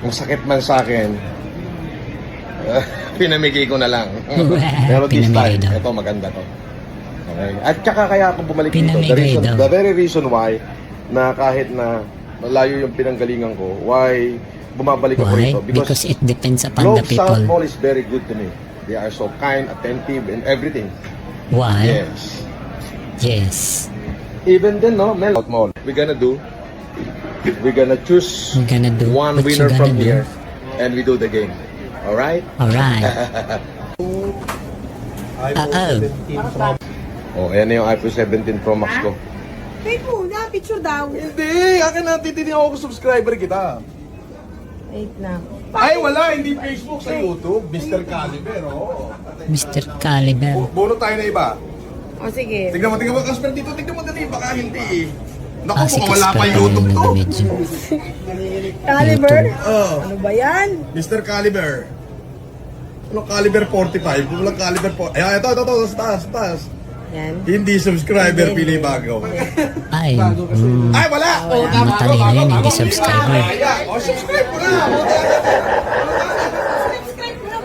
Ang sakit man sa akin, pinamigay ko na lang. Pero this time, ito maganda to. Okay. At saka kaya ako bumalik dito. The very reason why na kahit na malayo yung pinanggalingan ko, why bumabalik ako rito? Because it depends upon the people. South Mall is very good to me. They are so kind, attentive, and everything. Why? Yes. Yes. Even then, no, South Mall. We're gonna choose one winner from here, and we do the game. All right? All right. Oh, ayan na yung iPhone 17 Pro Max ko. Wait muna, picture daw. Hindi, akin na titignan ako kung subscriber kita. Wait na. Ay, wala, hindi Facebook, sa YouTube. Mr. Caliber, oh. Mr. Caliber. Bono tayo na iba. O sige. Tignan mo, Casper, dito, tignan mo dali, baka hindi eh. Naku, Si mukhang wala pa Casper YouTube kanina to. nag-video. Caliber? Oh, Ano ba yan? Mr. Caliber. Walang Caliber 45, walang Caliber 40. Ayan, ito, sa taas. Yan. Hindi subscriber, pili bago. Ay, Ay, wala! matalino yan, hindi subscriber. O, subscribe mo na!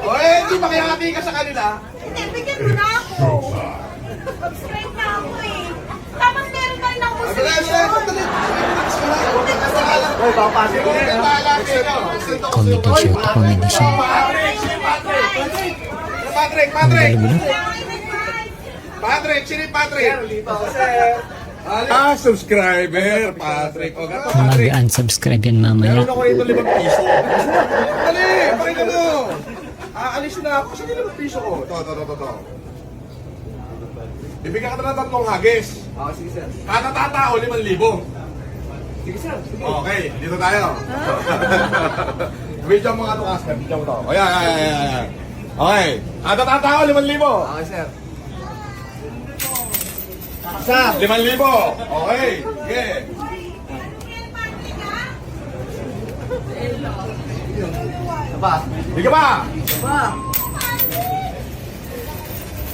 O, hindi makihati ka sa kanila. Hindi, bigyan mo na ako. Subscribe na ako eh. Tamang meron na rin ako sa Comedy show. Subscriber, Patrick. O, gato, Patrick. Mag-unsubscribe yan mamaya. Meron ako rito 5 piso. Dali, pakinggan mo. Aalis na ako. Saan yung 5 piso ko? Ito. Bibigyan ka na ng 3 hagis. Sige, sir. Kada tatao, 5,000. Sige, sir. Okay, dito tayo. Video mo nga ito, Casper. Video mo ito. O, yan. Okay. Kada tatao, 5,000. Okay, sir. 5,000. Okay. Sige. Hindi ka ba?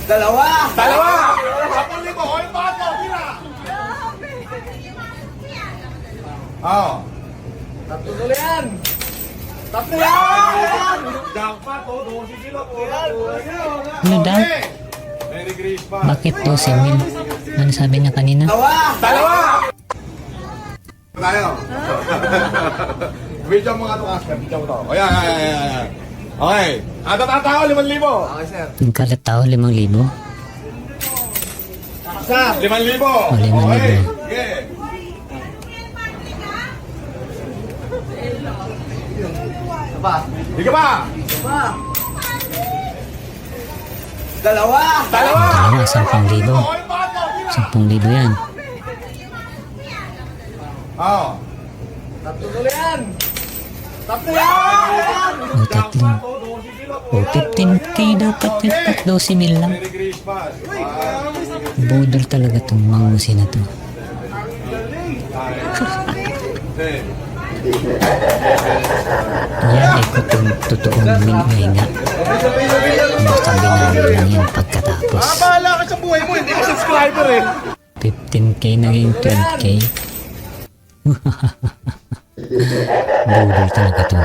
Dalawa! 10,000! O, yung bato! Tira! Oo. Tatlo yan! Jackpot, 12 kilo po. Ano daw? Merry Christmas. Bakit 12 mil? Ano sabi niya kanina? Dalawa! Tayo. Video mo nga ito, Casper. Video mo ito. O, yan. Okay. Kada tatao, 5,000. Okay, sir. Yung kalatao, 5,000. 5,000. O, 5,000. Okay. Sige. Hindi ka ba? Dalawa! Dalawa, 10,000. 10,000 yan. Oo. O, tatlo. O, 15K dapat yun. 12 mil lang. Merry Christmas. Budol talaga itong mangusi na to. Yan ay totoong minga. Baka binalo lang yan pagkatapos. Bahala ka sa buhay mo, hindi ka subscriber eh. 15K naging 12K. Budol talaga to.